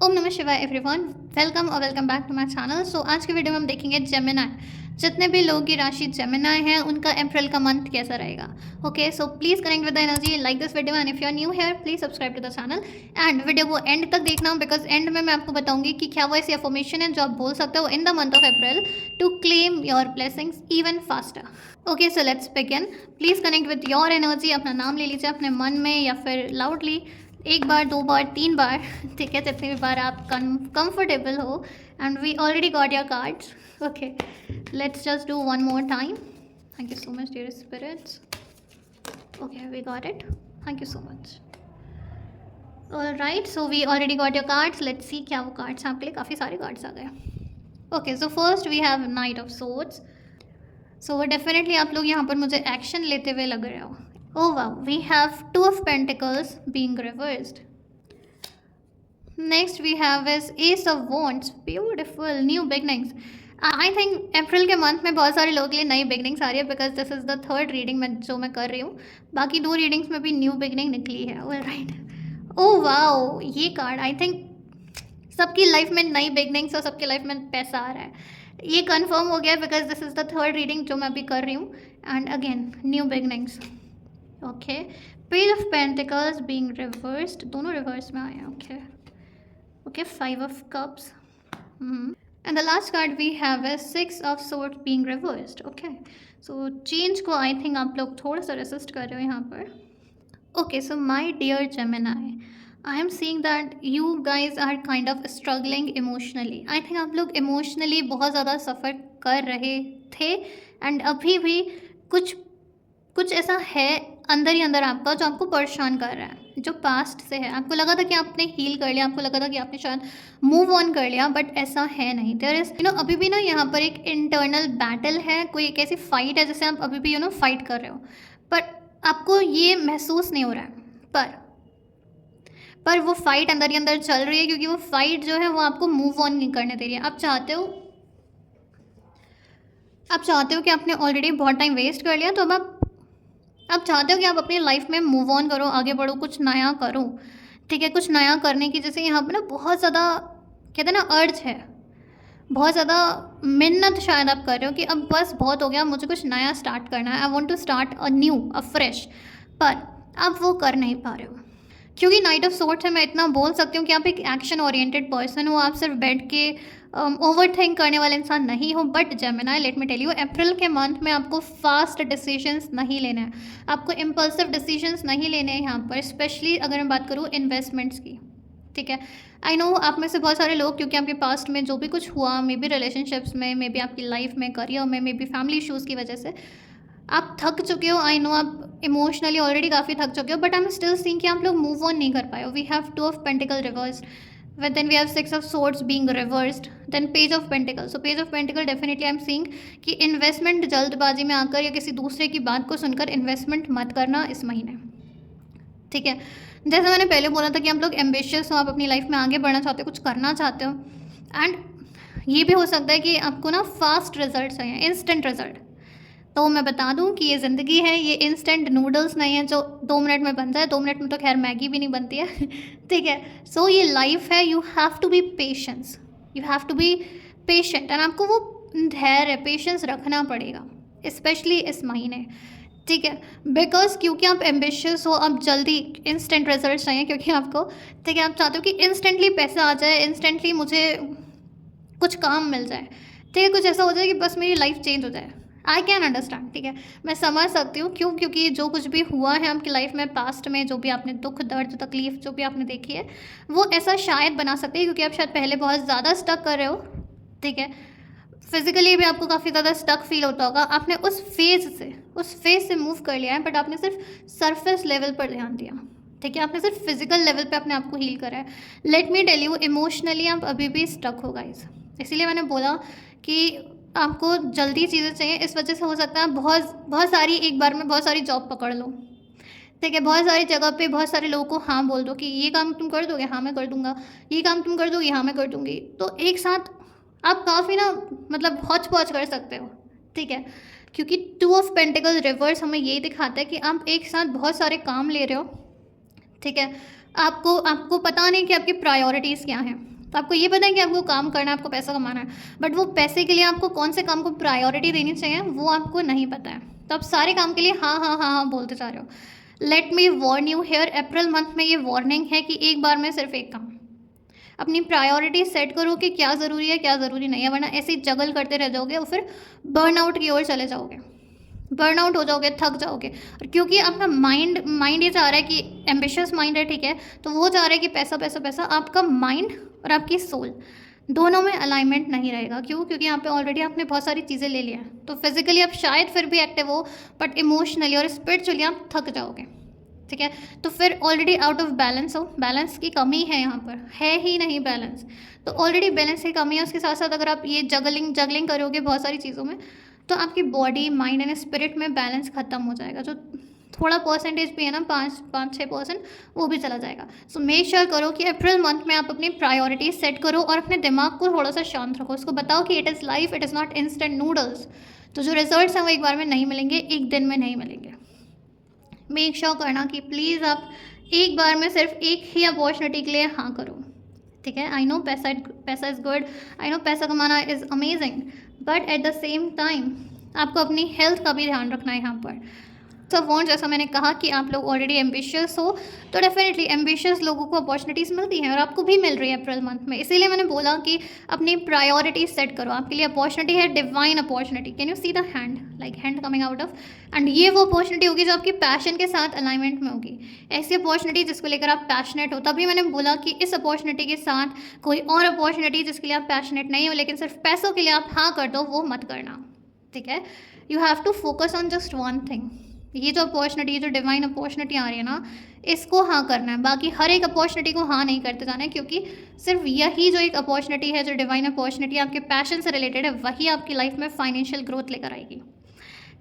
ओम नमः शिवाय everyone, welcome और welcome back to my channel. So आज की वीडियो में हम देखेंगे जेमिनी। जितने भी लोगों की राशि जेमिनी है उनका अप्रैल का मंथ कैसा रहेगा। Okay, so please connect with the energy, like this video and if you are new here please subscribe to the channel and video को एंड तक देखना, बिकॉज एंड में मैं आपको बताऊंगी कि क्या वो ऐसी अफर्मेशन है जो आप बोल सकते हो in the month of April to claim your blessings even faster. Okay, so let's begin. Please connect with your energy. अपना नाम ले लीजिए अपने मन में या फिर लाउडली, एक बार, दो बार, तीन बार, ठीक है, जितनी भी बार आप कंफर्टेबल हो। And we already got your cards. Okay, let's just do one more time. Thank you so much dear spirits. Okay, we got it. Thank you so much. Alright, so we already got your cards. Let's see क्या वो cards हैं आपके लिए। काफ़ी सारे cards आ गए। Okay, so first we have knight of swords. So definitely आप लोग यहाँ पर मुझे एक्शन लेते हुए लग रहे हो। Oh wow, we have Two of Pentacles being reversed. Next we have is Ace of Wands. Beautiful, new beginnings. I think अप्रैल के मंथ में बहुत सारे लोगों के लिए नई बिगनिंग्स आ रही है, because this is the third reading में जो मैं कर रही हूँ। बाकी दो रीडिंग्स में भी न्यू बिगनिंग निकली है। ऑलराइट, ओह वाओ, ये कार्ड आई थिंक सबकी लाइफ में नई बिगनिंग्स और सबकी लाइफ में पैसा आ रहा है। ये कंफर्म हो गया because this is the third reading जो मैं अभी कर रही हूँ। And again new beginnings. Okay, page of pentacles being reversed, दोनों रिवर्स में आए हैं। Okay okay, five of cups and the last card we have है six of swords being reversed. Okay, so change को आई थिंक आप लोग थोड़ा सा रेसिस्ट कर रहे हो यहाँ पर। Okay, so my dear Gemini, I am seeing that you guys are kind of struggling emotionally. I think आप लोग इमोशनली बहुत ज़्यादा सफ़र कर रहे थे एंड अभी भी कुछ ऐसा है अंदर ही अंदर आपका जो आपको परेशान कर रहा है, जो पास्ट से है। आपको लगा था कि आपने हील कर लिया, आपको लगा था कि आपने शायद मूव ऑन कर लिया, बट ऐसा है नहीं। देयर इज़ अभी भी ना यहाँ पर एक इंटरनल बैटल है, कोई एक ऐसी फाइट है जैसे आप अभी भी फाइट कर रहे हो, पर आपको ये महसूस नहीं हो रहा है। पर वो फाइट अंदर ही अंदर चल रही है, क्योंकि वो फाइट जो है वो आपको मूव ऑन नहीं करने दे रही है। आप चाहते हो कि आपने ऑलरेडी बहुत टाइम वेस्ट कर लिया, तो अब आप चाहते हो कि आप अपनी लाइफ में मूव ऑन करो, आगे बढ़ो, कुछ नया करो। ठीक है, कुछ नया करने की जैसे यहाँ पर ना बहुत ज़्यादा कहते हैं ना अर्ज है, बहुत ज़्यादा मिन्नत शायद आप कर रहे हो कि अब बस बहुत हो गया, मुझे कुछ नया स्टार्ट करना है। I want to start a new, a fresh, पर आप वो कर नहीं पा रहे हो क्योंकि नाइट ऑफ सोर्ड्स है। मैं इतना बोल सकती हूँ कि आप एक एक्शन ओरिएंटेड पर्सन हो, आप सिर्फ बैठ के ओवर थिंक करने वाले इंसान नहीं हो। But Gemini, let me tell you, April के मंथ में आपको फास्ट डिसीजंस नहीं लेने हैं, आपको इम्पल्सिव डिसीजंस नहीं लेने हैं यहाँ पर, स्पेशली अगर मैं बात करूँ इन्वेस्टमेंट्स की। ठीक है, आई नो आप में से बहुत सारे लोग, क्योंकि आपके पास्ट में जो भी कुछ हुआ, मे बी रिलेशनशिप्स में, मे बी आपकी लाइफ में, करियर में, मे बी फैमिली इशूज़ की वजह से आप थक चुके हो। आई नो आप इमोशनली ऑलरेडी काफ़ी थक चुके हो, but I am still seeing कि आप लोग मूव ऑन नहीं कर पाए हो। We have two of pentacles reversed, then we have six of swords being reversed, then page of pentacles. So page of pentacle definitely I'm seeing कि investment जल्दबाजी में आकर या किसी दूसरे की बात को सुनकर इन्वेस्टमेंट मत करना इस महीने। ठीक है, जैसे मैंने पहले बोला था कि आप लोग एम्बिशियस हो, आप अपनी लाइफ में आगे बढ़ना चाहते हो, कुछ करना चाहते हो, एंड ये भी हो सकता है कि आपको ना फास्ट रिजल्ट चाहिए, इंस्टेंट रिजल्ट। तो मैं बता दूं कि ये ज़िंदगी है, ये इंस्टेंट नूडल्स नहीं है जो 2 मिनट में बन जाए। 2 मिनट में तो खैर मैगी भी नहीं बनती है। ठीक है, सो ये लाइफ है, you have to be patience, you have to be patient, and आपको वो धैर्य, पेशेंस रखना पड़ेगा, स्पेशली इस महीने। ठीक है, बिकॉज क्योंकि आप एम्बिशियस हो, आप जल्दी इंस्टेंट रिजल्ट चाहिए, क्योंकि आपको, ठीक है, आप चाहते हो कि इंस्टेंटली पैसा आ जाए, इंस्टेंटली मुझे कुछ काम मिल जाए, ठीक है, कुछ ऐसा हो जाए कि बस मेरी लाइफ चेंज हो जाए। आई कैन अंडरस्टैंड, ठीक है, मैं समझ सकती हूँ क्यों, क्योंकि जो कुछ भी हुआ है आपकी लाइफ में पास्ट में, जो भी आपने दुख, दर्द, तकलीफ जो भी आपने देखी है, वो ऐसा शायद बना सकते हैं क्योंकि आप शायद पहले बहुत ज़्यादा स्टक कर रहे हो। ठीक है, फिजिकली भी आपको काफ़ी ज़्यादा स्टक फील होता होगा। आपने उस फेज से मूव कर लिया है, बट आपने सिर्फ सरफेस लेवल पर ध्यान दिया। ठीक है, आपने सिर्फ फिजिकल लेवल पे अपने आप को हील करा है। Let me tell you, emotionally आप अभी भी स्टक हो गाइस। इसीलिए मैंने बोला कि आपको जल्दी चीज़ें चाहिए। इस वजह से हो सकता है बहुत सारी, एक बार में बहुत सारी जॉब पकड़ लो। ठीक है, बहुत सारी जगह पे बहुत सारे लोगों को हाँ बोल दो कि ये काम तुम कर दोगे, हाँ मैं कर दूंगा, ये काम तुम कर दोगे, हाँ मैं कर दूंगी। तो एक साथ आप काफ़ी ना मतलब हौच पौच कर सकते हो। ठीक है, क्योंकि टू ऑफ पेंटिकल रिवर्स हमें यही दिखाता है कि आप एक साथ बहुत सारे काम ले रहे हो। ठीक है, आपको पता नहीं कि आपकी प्रायोरिटीज़ क्या हैं। तो आपको ये पता है कि आपको काम करना है, आपको पैसा कमाना है, बट वो पैसे के लिए आपको कौन से काम को प्रायोरिटी देनी चाहिए वो आपको नहीं पता है। तो आप सारे काम के लिए हाँ हाँ हाँ हाँ बोलते जा रहे हो। Let me warn you here, April month में ये वार्निंग है कि एक बार में सिर्फ एक काम, अपनी प्रायोरिटी सेट करो कि क्या ज़रूरी है क्या ज़रूरी नहीं है, वरना ऐसे ही जगल करते रह जाओगे और फिर बर्नआउट की ओर चले जाओगे, बर्नआउट हो जाओगे, थक जाओगे। और क्योंकि आपका माइंड ये चाह रहा है कि एम्बिशियस माइंड है, ठीक है, तो वो चाह रहा है कि पैसा पैसा पैसा, आपका माइंड और आपकी सोल दोनों में अलाइनमेंट नहीं रहेगा। क्यों? क्योंकि यहाँ पे ऑलरेडी आपने बहुत सारी चीज़ें ले लिया है, तो फिजिकली आप शायद फिर भी एक्टिव हो, बट इमोशनली और स्पिरिचुअली आप थक जाओगे, ठीक है। तो फिर ऑलरेडी आउट ऑफ बैलेंस हो, बैलेंस की कमी है यहाँ पर, है ही नहीं बैलेंस, तो ऑलरेडी बैलेंस की कमी है। उसके साथ साथ अगर आप ये जगलिंग करोगे बहुत सारी चीज़ों में, तो आपकी बॉडी माइंड एंड स्पिरिट में बैलेंस ख़त्म हो जाएगा। जो थोड़ा परसेंटेज भी है ना, 5-6%, वो भी चला जाएगा। सो मेक श्योर करो कि अप्रैल मंथ में आप अपनी प्रायोरिटीज सेट करो और अपने दिमाग को थोड़ा सा शांत रखो। उसको बताओ कि it is life, it is not instant noodles. तो जो रिजल्ट्स हैं वो एक बार में नहीं मिलेंगे, एक दिन में नहीं मिलेंगे। मेक श्योर करना कि प्लीज़ आप एक बार में सिर्फ एक ही अपॉर्चुनिटी के लिए हाँ करो, ठीक है। आई नो पैसा इज़ गुड, आई नो पैसा कमाना is amazing, but at the same time आपको अपनी हेल्थ का भी ध्यान रखना है यहाँ पर। तो वो जैसा मैंने कहा कि आप लोग ऑलरेडी एम्बिशियस हो, तो डेफिनेटली एम्बिशियस लोगों को अपॉर्चुनिटीज़ मिलती हैं और आपको भी मिल रही है अप्रैल मंथ में। इसीलिए मैंने बोला कि अपनी प्रायोरिटीज सेट करो। आपके लिए अपॉर्चुनिटी है, divine opportunity. Can you see the hand, like hand coming out of, and ये वो अपॉर्चुनिटी होगी जो आपकी पैशन के साथ अलाइनमेंट में होगी। ऐसी अपॉर्चुनिटी जिसको लेकर आप पैशनेट हो। तभी मैंने बोला कि इस अपॉर्चुनिटी के साथ कोई और अपॉर्चुनिटी जिसके लिए आप पैशनेट नहीं हो लेकिन सिर्फ पैसों के लिए आप हाँ कर दो, वो मत करना, ठीक है। You have to focus on just one thing. ये जो अपॉर्चुनिटी, जो डिवाइन अपॉर्चुनिटी आ रही है ना, इसको हाँ करना है। बाकी हर एक अपॉर्चुनिटी को हाँ नहीं करते जाना है, क्योंकि सिर्फ यही जो एक अपॉर्चुनिटी है, जो डिवाइन अपॉर्चुनिटी आपके पैशन से रिलेटेड है, वही आपकी लाइफ में फाइनेंशियल ग्रोथ लेकर आएगी,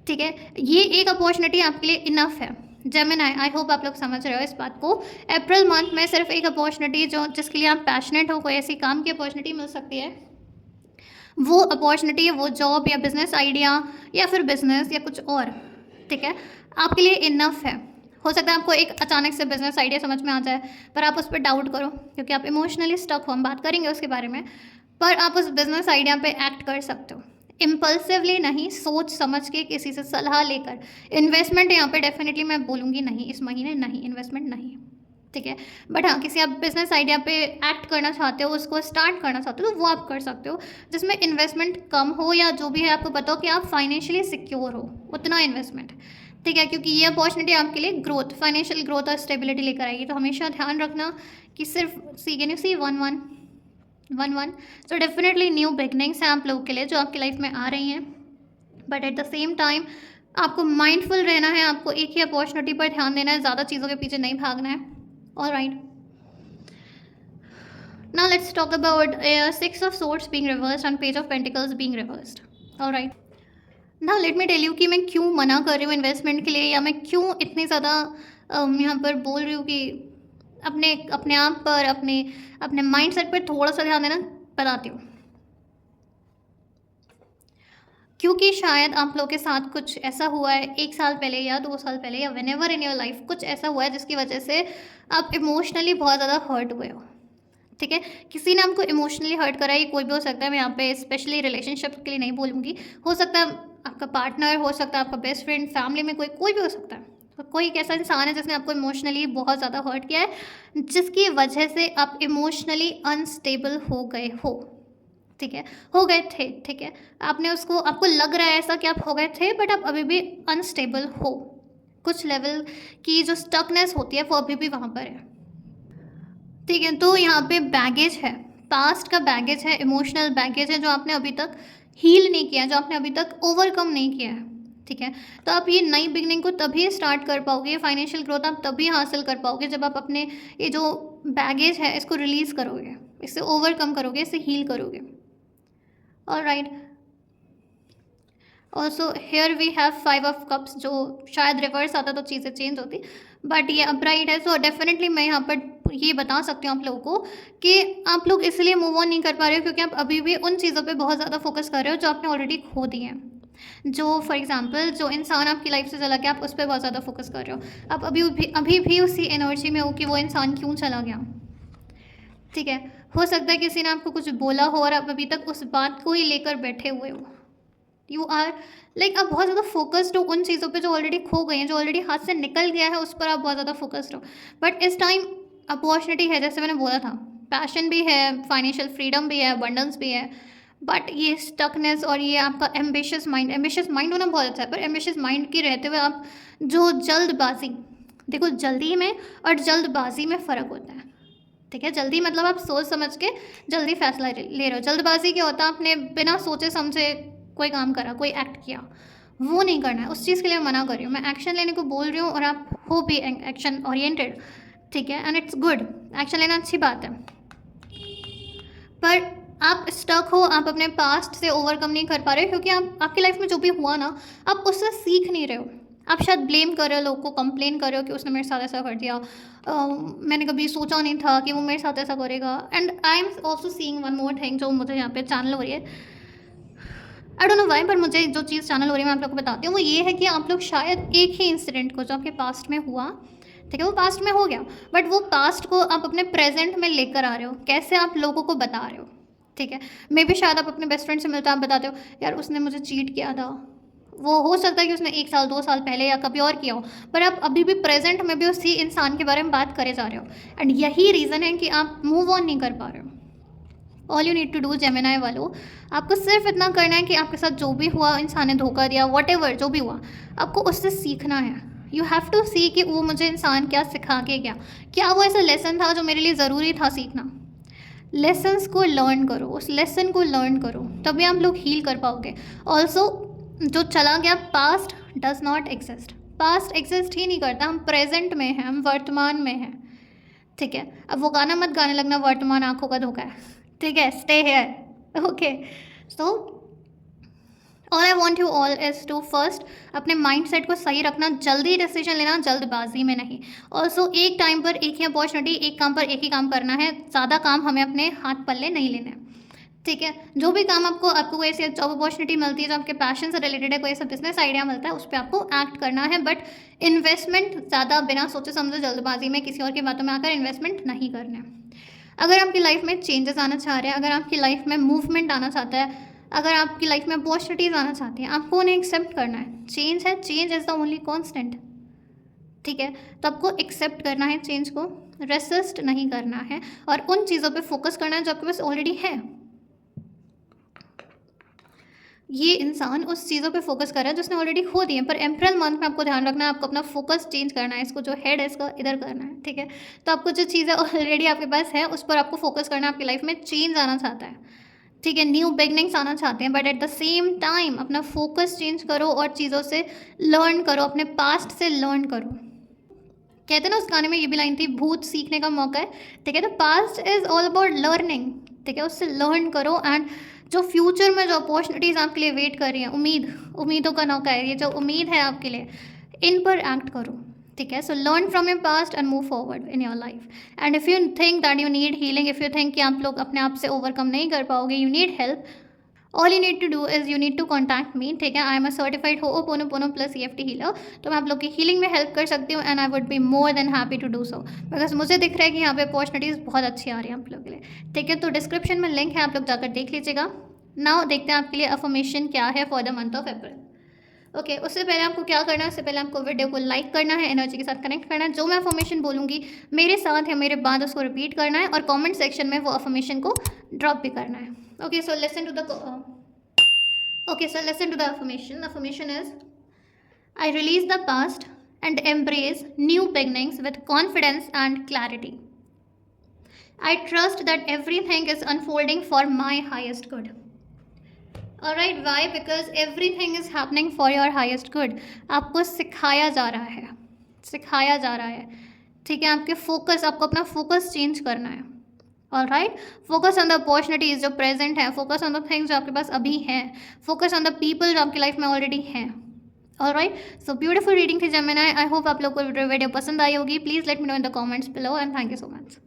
ठीक है। ये एक अपॉर्चुनिटी आपके लिए इनफ है। जेमिनी, आई होप आप लोग समझ रहे हो इस बात को। अप्रैल मंथ में सिर्फ एक अपॉर्चुनिटी जो जिसके लिए आप पैशनेट हो, कोई ऐसी काम की अपॉर्चुनिटी मिल सकती है, वो अपॉर्चुनिटी, वो जॉब या बिजनेस आइडिया या फिर बिजनेस या कुछ और, ठीक है, आपके लिए इनफ है। हो सकता है आपको एक अचानक से बिजनेस आइडिया समझ में आ जाए, पर आप उस पर डाउट करो क्योंकि आप इमोशनली स्टक हो, हम बात करेंगे उसके बारे में, पर आप उस बिजनेस आइडिया पे एक्ट कर सकते हो। इम्पल्सिवली नहीं, सोच समझ के, किसी से सलाह लेकर। इन्वेस्टमेंट यहाँ पे डेफिनेटली मैं बोलूँगी नहीं, इस महीने नहीं, इन्वेस्टमेंट नहीं, ठीक है। बट हाँ, किसी आप बिजनेस आइडिया पे एक्ट करना चाहते हो, उसको स्टार्ट करना चाहते हो, तो वो आप कर सकते हो जिसमें इन्वेस्टमेंट कम हो, या जो भी है आपको पता हो कि आप फाइनेंशियली सिक्योर हो, उतना इन्वेस्टमेंट, ठीक है। क्योंकि ये अपॉर्चुनिटी आपके लिए ग्रोथ, फाइनेंशियल ग्रोथ और स्टेबिलिटी लेकर आएगी। तो हमेशा ध्यान रखना कि सिर्फ can you see 1-1-1-1। So definitely new beginnings हैं आप लोगों के लिए जो आपकी लाइफ में आ रही हैं, but at the same time आपको माइंडफुल रहना है, आपको एक ही अपॉर्चुनिटी पर ध्यान देना है, ज़्यादा चीज़ों के पीछे नहीं भागना है। Alright, now let's talk about Six of Swords being reversed and Page of Pentacles being reversed. Alright, now let me tell you कि मैं क्यों मना कर रही हूँ इन्वेस्टमेंट के लिए, या मैं क्यों इतनी ज़्यादा यहाँ पर बोल रही हूँ कि अपने अपने आप पर, अपने माइंड सेट पर थोड़ा सा ध्यान देना, बताती हूँ। क्योंकि शायद आप लोगों के साथ कुछ ऐसा हुआ है 1 साल पहले या 2 साल पहले, या व्हेनेवर इन योर लाइफ कुछ ऐसा हुआ है जिसकी वजह से आप इमोशनली बहुत ज़्यादा हर्ट हुए हो, ठीक है। किसी ने आपको इमोशनली हर्ट करा है, ये कोई भी हो सकता है, मैं यहाँ पे स्पेशली रिलेशनशिप के लिए नहीं बोलूँगी। हो सकता है आपका पार्टनर, हो सकता है आपका बेस्ट फ्रेंड, फैमिली में कोई भी हो सकता है। तो कोई एक ऐसा इंसान है जिसने आपको इमोशनली बहुत ज़्यादा हर्ट किया है, जिसकी वजह से आप इमोशनली अनस्टेबल हो गए हो, ठीक है, हो गए थे, ठीक है। आपको लग रहा है ऐसा कि आप हो गए थे, बट आप अभी भी अनस्टेबल हो। कुछ लेवल की जो स्टकनेस होती है वो अभी भी वहाँ पर है, ठीक है। तो यहाँ पे बैगेज है, पास्ट का बैगेज है, इमोशनल बैगेज है जो आपने अभी तक हील नहीं किया, जो आपने अभी तक ओवरकम नहीं किया है, ठीक है। तो आप ये नई बिगनिंग को तभी स्टार्ट कर पाओगे, फाइनेंशियल ग्रोथ आप तभी हासिल कर पाओगे जब आप अपने ये जो बैगेज है इसको रिलीज़ करोगे, इससे ओवरकम करोगे, इससे हील करोगे। Alright, also here we have 5 of cups, जो शायद रिवर्स आता तो चीज़ें चेंज होती, बट ये अपराइट है। सो डेफिनेटली मैं यहाँ पर ये बता सकती हूँ आप लोगों को कि आप लोग इसलिए मूव ऑन नहीं कर पा रहे हो क्योंकि आप अभी भी उन चीज़ों पे बहुत ज़्यादा फोकस कर रहे हो जो आपने ऑलरेडी खो दी हैं। जो फॉर एग्जांपल जो इंसान आपकी लाइफ से चला गया, आप उस पर बहुत ज़्यादा फोकस कर रहे हो। आप अभी भी उसी एनर्जी में हो कि वो इंसान क्यों चला गया, ठीक है। हो सकता है किसी ने आपको कुछ बोला हो और आप अभी तक उस बात को ही लेकर बैठे हुए हो। यू आर लाइक आप बहुत ज़्यादा फोकस्ड हो उन चीज़ों पे जो ऑलरेडी खो गई हैं, जो ऑलरेडी हाथ से निकल गया है, उस पर आप बहुत ज़्यादा फोकस्ड हो। बट इस टाइम अपॉर्चुनिटी है, जैसे मैंने बोला था, पैशन भी है, फाइनेंशियल फ्रीडम भी है, अबंडेंस भी है, बट ये स्टकनेस और ये आपका एम्बिशियस माइंड होना बहुत अच्छा है, पर एम्बिशियस माइंड की रहते हुए आप जो जल्दबाजी, देखो जल्दी में और जल्दबाजी में फ़र्क होता है, ठीक है। जल्दी मतलब आप सोच समझ के जल्दी फैसला ले रहे हो। जल्दबाजी क्या होता है, आपने बिना सोचे समझे कोई काम करा, कोई एक्ट किया, वो नहीं करना है। उस चीज़ के लिए मैं मना कर रही हूँ, मैं एक्शन लेने को बोल रही हूँ और आप हो भी एक्शन ओरिएंटेड, ठीक है, एंड इट्स गुड। एक्शन लेना अच्छी बात है, पर आप स्टक हो, आप अपने पास्ट से ओवरकम नहीं कर पा रहे हो, क्योंकि आप आपकी लाइफ में जो भी हुआ ना, आप उससे सीख नहीं रहे हो। आप शायद ब्लेम कर रहे हो, लोग को कंप्लेन कर रहे हो कि उसने मेरे साथ ऐसा कर दिया, मैंने कभी सोचा नहीं था कि वो मेरे साथ ऐसा करेगा। And I am also seeing one more thing जो मुझे यहाँ पे चैनल हो रही है, आई डोंट नो वाई, पर मुझे जो चीज़ चैनल हो रही है मैं आप लोग को बताती हूँ, वो ये है कि आप लोग शायद एक ही इंसिडेंट को जो आपके पास्ट में हुआ, ठीक है, वो पास्ट में हो गया, बट वो पास्ट को आप अपने प्रेजेंट में लेकर आ रहे हो। कैसे? आप लोगों को बता रहे हो, ठीक है। मे बी शायद आप अपने बेस्ट फ्रेंड से मिलते हो, आप बताते हो यार उसने मुझे चीट किया था, वो हो सकता है कि उसने 1 साल 2 साल पहले या कभी और किया हो, पर आप अभी भी प्रेजेंट में भी उसी इंसान के बारे में बात करे जा रहे हो। एंड यही रीज़न है कि आप मूव ऑन नहीं कर पा रहे हो। All you need to do, Gemini वालों, आपको सिर्फ इतना करना है कि आपके साथ जो भी हुआ, इंसान ने धोखा दिया, वॉट एवर जो भी हुआ, आपको उससे सीखना है। यू हैव टू सी कि वो मुझे इंसान क्या सिखा के गया, क्या वो ऐसा लेसन था जो मेरे लिए ज़रूरी था सीखना। लेसन्स को लर्न करो, उस लेसन को लर्न करो, तभी आप लोग हील कर पाओगे। ऑल्सो जो चला गया past does not exist, past exist ही नहीं करता, हम प्रेजेंट में हैं, हम वर्तमान में हैं, ठीक है। अब वो गाना मत गाने लगना, वर्तमान आंखों का धोखा है, ठीक है, stay here, okay. So all I want you all is to first अपने माइंड सेट को सही रखना, जल्दी डिसीजन लेना, जल्दबाजी में नहीं। ऑल्सो एक टाइम पर एक ही अपॉर्चुनिटी, एक काम पर एक ही काम करना है, ज़्यादा काम हमें अपने हाथ पल्ले नहीं लेने हैं, ठीक है। जो भी काम आपको कोई ऐसी जॉब अपॉर्चुनिटी मिलती है जो आपके पैशन से रिलेटेड है, कोई ऐसा बिजनेस आइडिया मिलता है, उस पर आपको एक्ट करना है, बट इन्वेस्टमेंट ज़्यादा बिना सोचे समझे जल्दबाजी में किसी और की बातों में आकर इन्वेस्टमेंट नहीं करना है। अगर आपकी लाइफ में चेंजेस आना चाह रहे हैं, अगर आपकी लाइफ में मूवमेंट आना चाहता है, अगर आपकी लाइफ में अपॉर्चुनिटीज़ आना चाहती हैं, आपको उन्हें एक्सेप्ट करना है। चेंज है, change is the only constant, ठीक है। तो आपको एक्सेप्ट करना है चेंज को, रेसिस्ट नहीं करना है, और उन चीज़ों पे फोकस करना है जो आपके पास ऑलरेडी है। ये इंसान उस चीज़ों पे फोकस कर रहा है जिसने ऑलरेडी खो दी है, पर अप्रैल मंथ में आपको ध्यान रखना है, आपको अपना फोकस चेंज करना है, इसको जो हेड है इसका इधर करना है, ठीक है। तो आपको जो चीज़ें ऑलरेडी आपके पास है उस पर आपको फोकस करना है। आपकी लाइफ में चेंज आना चाहता है, ठीक है, न्यू बिगनिंग्स आना चाहते हैं, but at the same time अपना फोकस चेंज करो और चीज़ों से लर्न करो, अपने पास्ट से लर्न करो। कहते हैं ना, उस गाने में ये भी लाइन थी, भूत सीखने का मौका है, ठीक है। तो past is all about learning, ठीक है, उससे लर्न करो। एंड जो फ्यूचर में जो अपॉर्चुनिटीज़ आपके लिए वेट कर रही हैं, उम्मीदों का मौका है, ये जो उम्मीद है आपके लिए, इन पर एक्ट करो, ठीक है। So learn from your past and move forward in your life. And if you think that you need healing, if you think कि आप लोग अपने आप से ओवरकम नहीं कर पाओगे, you need help, all you need to do is you need to contact me, ठीक है। I am a certified ho'oponopono plus EFT healer, तो मैं आप लोग की हीलिंग में हेल्प कर सकती हूँ, and I would be more than happy to do so, because मुझे दिख रहा है कि यहाँ पे अपॉर्चुनिटीज़ बहुत अच्छी आ रही हैं आप लोगों के लिए, ठीक है। तो डिस्क्रिप्शन में लिंक है, आप लोग जाकर देख लीजिएगा। नाउ देखते हैं आपके लिए अफर्मेशन क्या है for the month of April. Okay, उससे पहले आपको क्या करना है, उससे पहले आपको वीडियो को लाइक करना है, एनर्जी के साथ कनेक्ट करना है, जो मैं अफर्मेशन बोलूँगी मेरे साथ या मेरे बाद उसको रिपीट करना है, और कमेंट सेक्शन में वो अफर्मेशन को ड्रॉप भी करना है। Okay, so listen to the affirmation. The affirmation is, I release the past and embrace new beginnings with confidence and clarity. I trust that everything is unfolding for my highest good. Alright, why? Because everything is happening for your highest good. आपको सिखाया जा रहा है, ठीक है। आपको अपना focus change करना है। Alright, focus on the opportunities जो प्रेजेंट है, फोकस ऑन द थिंग्स जो आपके पास अभी हैं, फोकस ऑन द पीपल जो आपकी लाइफ में ऑलरेडी हैं। ऑलराइट, सो ब्यूटीफुल रीडिंग थी जेमिनी। आई होप आप लोग को वीडियो पसंद आई होगी। Please let me know in the comments below, and thank you so much.